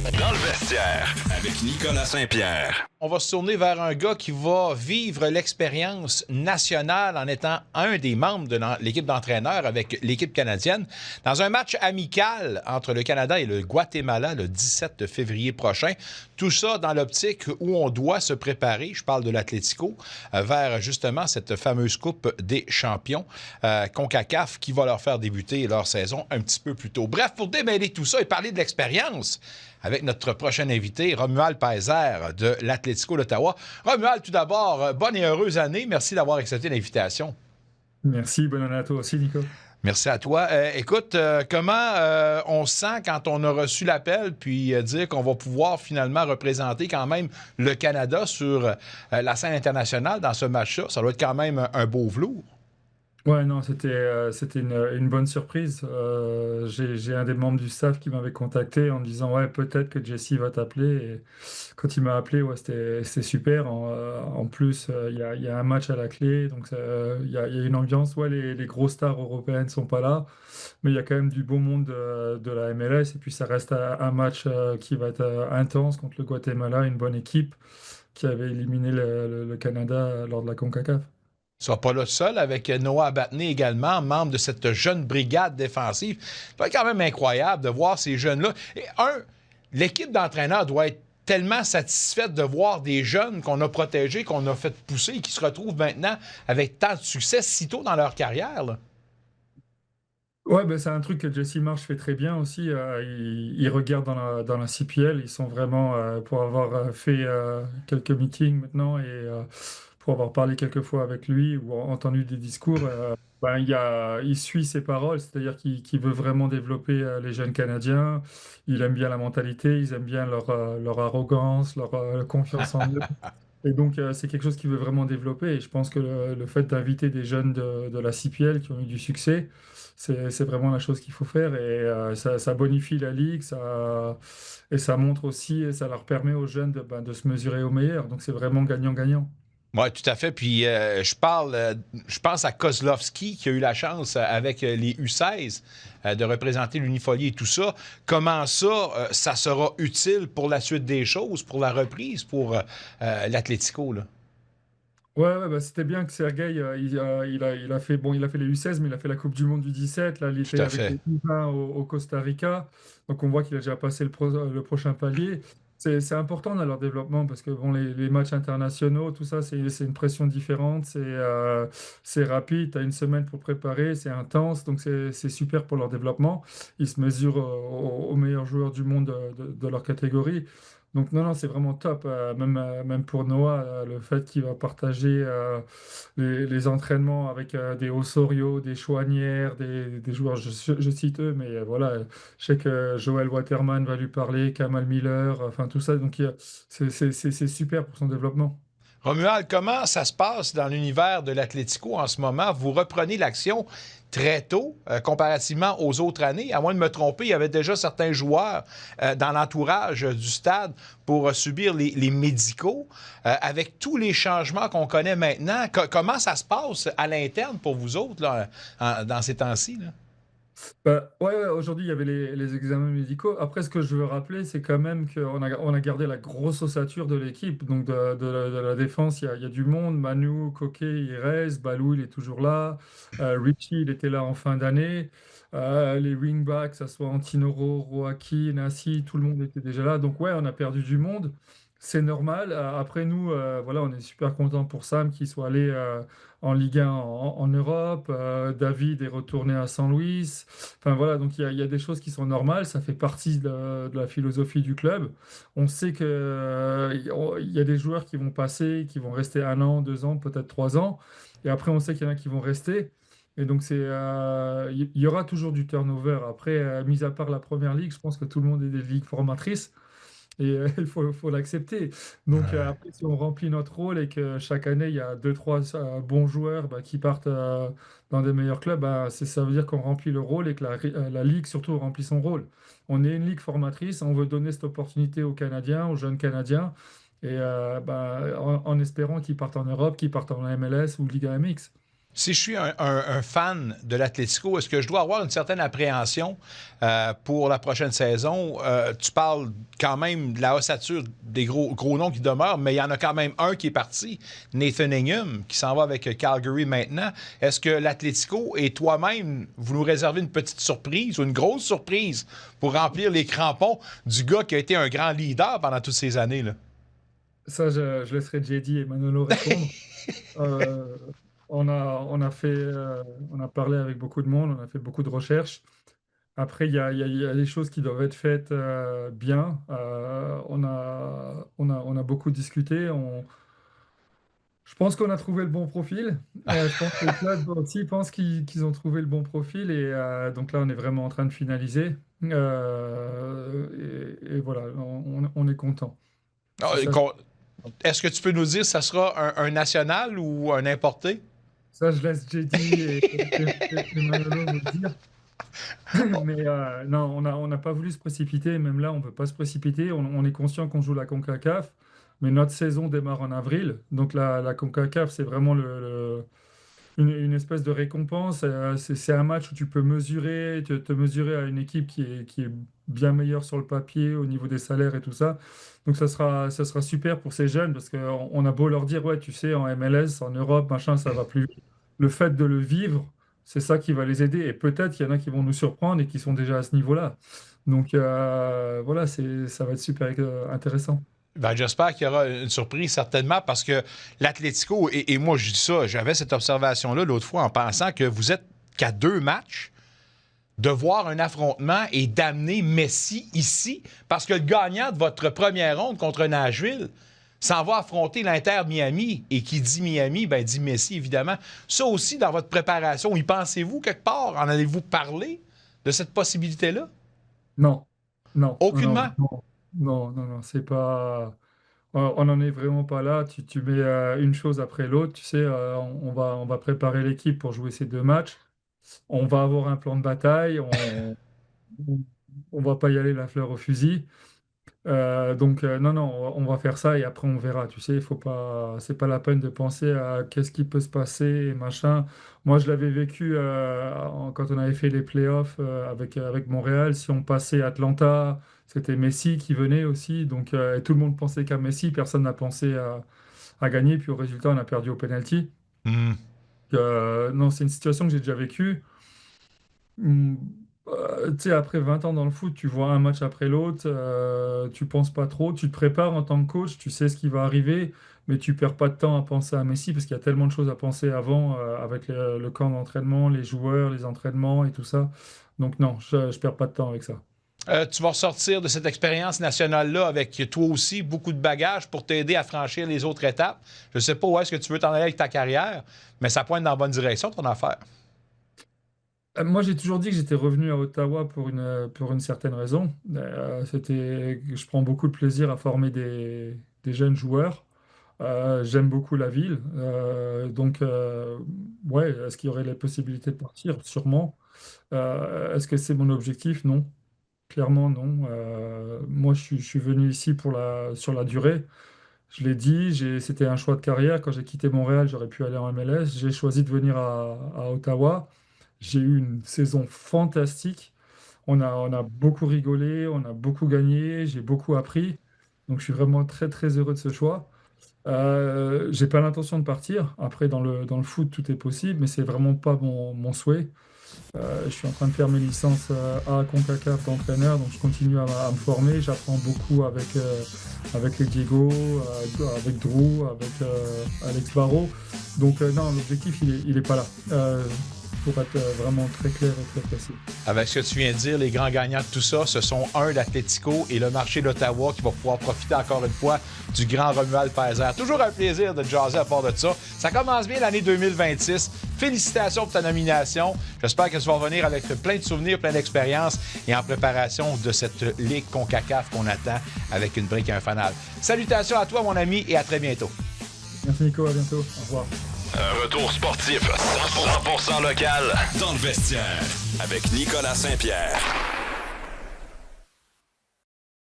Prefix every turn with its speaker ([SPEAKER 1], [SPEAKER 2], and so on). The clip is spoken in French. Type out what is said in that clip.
[SPEAKER 1] Dans le vestiaire avec Nicolas Saint-Pierre.
[SPEAKER 2] On va se tourner vers un gars qui va vivre l'expérience nationale en étant un des membres de l'équipe d'entraîneurs avec l'équipe canadienne dans un match amical entre le Canada et le Guatemala le 17 février prochain. Tout ça dans l'optique où on doit se préparer, je parle de l'Atlético, vers justement cette fameuse Coupe des champions CONCACAF qui va leur faire débuter leur saison un petit peu plus tôt. Bref, pour démêler tout ça et parler de l'expérience, avec notre prochain invité, Romuald Peiser de l'Atlético d'Ottawa. Romuald, tout d'abord, bonne et heureuse année. Merci d'avoir accepté l'invitation.
[SPEAKER 3] Merci, bonne année à toi aussi, Nico.
[SPEAKER 2] Merci à toi. Écoute, comment on se sent quand on a reçu l'appel, puis dire qu'on va pouvoir finalement représenter quand même le Canada sur la scène internationale dans ce match-là? Ça doit être quand même un beau velours.
[SPEAKER 3] Ouais, non, c'était une bonne surprise. J'ai un des membres du staff qui m'avait contacté en me disant, ouais, peut-être que Jesse va t'appeler. Et quand il m'a appelé, ouais, c'était super. En plus, il y a un match à la clé, donc il y a une ambiance. Ouais, les grosses stars européennes sont pas là, mais il y a quand même du beau monde de la MLS. Et puis, ça reste un match qui va être intense contre le Guatemala, une bonne équipe qui avait éliminé le Canada lors de la CONCACAF.
[SPEAKER 2] Ils ne sont pas là seuls, avec Noah Abatné également, membre de cette jeune brigade défensive. C'est quand même incroyable de voir ces jeunes-là. Et l'équipe d'entraîneurs doit être tellement satisfaite de voir des jeunes qu'on a protégés, qu'on a fait pousser et qui se retrouvent maintenant avec tant de succès si tôt dans leur carrière, là.
[SPEAKER 3] Ouais, ben, c'est un truc que Jesse Marsh fait très bien aussi. Il regarde dans la CPL. Ils sont vraiment, pour avoir fait quelques meetings maintenant et pour avoir parlé quelques fois avec lui ou entendu des discours, ben, il suit ses paroles, c'est-à-dire qu'il veut vraiment développer les jeunes Canadiens. Il aime bien la mentalité, ils aiment bien leur arrogance, leur confiance en eux. Et donc, c'est quelque chose qu'il veut vraiment développer. Et je pense que le fait d'inviter des jeunes de la CPL qui ont eu du succès, c'est vraiment la chose qu'il faut faire. Et ça bonifie la ligue, et ça montre aussi, et ça leur permet aux jeunes de se mesurer au meilleur. Donc, c'est vraiment gagnant-gagnant.
[SPEAKER 2] Oui, tout à fait. Puis je pense à Kozlowski qui a eu la chance avec les U16 de représenter l'Unifolie et tout ça. Comment ça sera utile pour la suite des choses, pour la reprise, pour l'Atlético, là?
[SPEAKER 3] Ouais, bah, c'était bien que Sergueï, il a fait les U16, mais il a fait la Coupe du Monde du 17. Là, il
[SPEAKER 2] Tout
[SPEAKER 3] était
[SPEAKER 2] à
[SPEAKER 3] avec
[SPEAKER 2] fait.
[SPEAKER 3] les U20 au Costa Rica. Donc, on voit qu'il a déjà passé le prochain palier. C'est important dans leur développement parce que bon, les matchs internationaux, tout ça, c'est une pression différente. C'est rapide. Tu as une semaine pour préparer. C'est intense. Donc, c'est super pour leur développement. Ils se mesurent aux meilleurs joueurs du monde de leur catégorie. Donc non, c'est vraiment top. Même pour Noah, le fait qu'il va partager les entraînements avec des Osorio, des Chouanières, des joueurs, je cite eux, mais voilà, je sais que Joel Waterman va lui parler, Kamal Miller, enfin tout ça. Donc c'est super pour son développement.
[SPEAKER 2] Romuald, comment ça se passe dans l'univers de l'Atlético en ce moment? Vous reprenez l'action très tôt, comparativement aux autres années. À moins de me tromper, il y avait déjà certains joueurs dans l'entourage du stade pour subir les médicaux. Avec tous les changements qu'on connaît maintenant, comment ça se passe à l'interne pour vous autres là, dans ces temps-ci, là?
[SPEAKER 3] Bah, ouais, aujourd'hui, il y avait les examens médicaux. Après, ce que je veux rappeler, c'est quand même on a gardé la grosse ossature de l'équipe. Donc, de la défense, il y a du monde. Manu, Koke, il reste. Balou, il est toujours là. Richie, il était là en fin d'année. Les wingbacks, que ce soit Antinoro, Roaki, Nassi, tout le monde était déjà là. Donc, ouais, on a perdu du monde. C'est normal. Après, nous, voilà, on est super content pour Sam qui soit allé en Ligue 1 en Europe. David est retourné à Saint-Louis. Enfin voilà, donc il y a des choses qui sont normales, ça fait partie de la philosophie du club. On sait que, il y a des joueurs qui vont passer, qui vont rester 1 an, 2 ans, peut-être 3 ans. Et après, on sait qu'il y en a qui vont rester. Et donc, il y aura toujours du turnover. Après, mis à part la première ligue, je pense que tout le monde est des ligues formatrices. Et il faut l'accepter. Donc après, si on remplit notre rôle et que chaque année, il y a deux, trois bons joueurs bah, qui partent dans des meilleurs clubs, bah, ça veut dire qu'on remplit le rôle et que la Ligue surtout remplit son rôle. On est une ligue formatrice, on veut donner cette opportunité aux Canadiens, aux jeunes Canadiens, et bah, en espérant qu'ils partent en Europe, qu'ils partent en MLS ou Liga MX.
[SPEAKER 2] Si je suis un fan de l'Atlético, est-ce que je dois avoir une certaine appréhension pour la prochaine saison? Tu parles quand même de la ossature des gros noms qui demeurent, mais il y en a quand même un qui est parti, Nathan Ingham, qui s'en va avec Calgary maintenant. Est-ce que l'Atlético et toi-même, vous nous réservez une petite surprise ou une grosse surprise pour remplir les crampons du gars qui a été un grand leader pendant toutes ces années, là?
[SPEAKER 3] Ça, je laisserai JD et Manolo répondre. Euh, on a parlé avec beaucoup de monde, on a fait beaucoup de recherches. Après, il y a des choses qui doivent être faites bien. On a beaucoup discuté. Je pense qu'on a trouvé le bon profil. Je pense que le club aussi pense qu'ils ont trouvé le bon profil. Et donc là, on est vraiment en train de finaliser. Et voilà, on est content.
[SPEAKER 2] Ah,
[SPEAKER 3] C'est ça,
[SPEAKER 2] Est-ce que tu peux nous dire si ça sera un national ou un importé?
[SPEAKER 3] ça, je laisse JD et Manolo vous le dire. Mais non, on n'a pas voulu se précipiter. Même là, on ne veut pas se précipiter. On est conscient qu'on joue la CONCACAF, mais notre saison démarre en avril. Donc la CONCACAF, c'est vraiment une espèce de récompense. C'est un match où tu peux te mesurer à une équipe qui est bien meilleure sur le papier au niveau des salaires et tout ça. Donc ça sera super pour ces jeunes parce qu'on a beau leur dire, ouais, tu sais, en MLS, en Europe, machin, ça va plus vite. Le fait de le vivre, c'est ça qui va les aider. Et peut-être qu'il y en a qui vont nous surprendre et qui sont déjà à ce niveau-là. Donc voilà, ça va être super intéressant.
[SPEAKER 2] Ben, j'espère qu'il y aura une surprise, certainement, parce que l'Atlético, et moi je dis ça, j'avais cette observation-là l'autre fois en pensant que vous êtes qu'à 2 matchs de voir un affrontement et d'amener Messi ici, parce que le gagnant de votre première ronde contre Nashville s'en va affronter l'Inter Miami, et qui dit Miami, ben dit Messi, évidemment. Ça aussi, dans votre préparation, y pensez-vous quelque part? En allez-vous parler de cette possibilité-là?
[SPEAKER 3] Non, non, non,
[SPEAKER 2] Aucunement?
[SPEAKER 3] non, non, non, non, c'est pas. On n'en est vraiment pas là. Tu mets une chose après l'autre. Tu sais, on va préparer l'équipe pour jouer ces 2 matchs. On va avoir un plan de bataille. On va pas y aller la fleur au fusil. Donc non, non, on va faire ça et après on verra. Tu sais, il faut pas, c'est pas la peine de penser à qu'est-ce qui peut se passer et machin. Moi, je l'avais vécu quand on avait fait les playoffs avec Montréal. Si on passait Atlanta, c'était Messi qui venait aussi. Donc et tout le monde pensait qu'à Messi, personne n'a pensé à gagner. Puis au résultat, on a perdu au penalty.
[SPEAKER 2] Hmm.
[SPEAKER 3] Non, c'est une situation que j'ai déjà vécue. Hmm, Tu sais, après 20 ans dans le foot, tu vois un match après l'autre, tu penses pas trop, tu te prépares en tant que coach, tu sais ce qui va arriver, mais tu perds pas de temps à penser à Messi parce qu'il y a tellement de choses à penser avant avec le camp d'entraînement, les joueurs, les entraînements et tout ça. Donc non, je perds pas de temps avec ça.
[SPEAKER 2] Tu vas ressortir de cette expérience nationale-là avec toi aussi beaucoup de bagages pour t'aider à franchir les autres étapes. Je ne sais pas où est-ce que tu veux t'en aller avec ta carrière, mais ça pointe dans la bonne direction, ton affaire.
[SPEAKER 3] Moi, j'ai toujours dit que j'étais revenu à Ottawa pour une certaine raison. C'était que je prends beaucoup de plaisir à former des jeunes joueurs. J'aime beaucoup la ville. Donc, ouais, est-ce qu'il y aurait la possibilité de partir? Sûrement. Est-ce que c'est mon objectif? Non. Clairement, non. Moi, je suis venu ici sur la durée. Je l'ai dit, c'était un choix de carrière. Quand j'ai quitté Montréal, j'aurais pu aller en MLS. J'ai choisi de venir à Ottawa. J'ai eu une saison fantastique. On a beaucoup rigolé, on a beaucoup gagné, j'ai beaucoup appris. Donc, je suis vraiment très, très heureux de ce choix. J'ai pas l'intention de partir. Après, dans le foot, tout est possible, mais c'est vraiment pas mon souhait. Je suis en train de faire mes licences à CONCACAF d'entraîneur, donc je continue à me former. J'apprends beaucoup avec les Diego, avec Drew, avec Alex Barrault. Donc non, l'objectif, il est pas là. Pour être vraiment très clair et très précis.
[SPEAKER 2] Avec ce que tu viens de dire, les grands gagnants de tout ça, ce sont l'Atlético et le marché d'Ottawa qui va pouvoir profiter encore une fois du grand Romuald Paiser. Toujours un plaisir de jaser à part de ça. Ça commence bien l'année 2026. Félicitations pour ta nomination. J'espère que tu vas revenir avec plein de souvenirs, plein d'expériences et en préparation de cette Ligue CONCACAF qu'on attend avec une brique et un fanal. Salutations à toi, mon ami, et à très bientôt.
[SPEAKER 3] Merci Nico, à bientôt. Au revoir.
[SPEAKER 1] Un retour sportif 100% local dans le vestiaire avec Nicolas Saint-Pierre.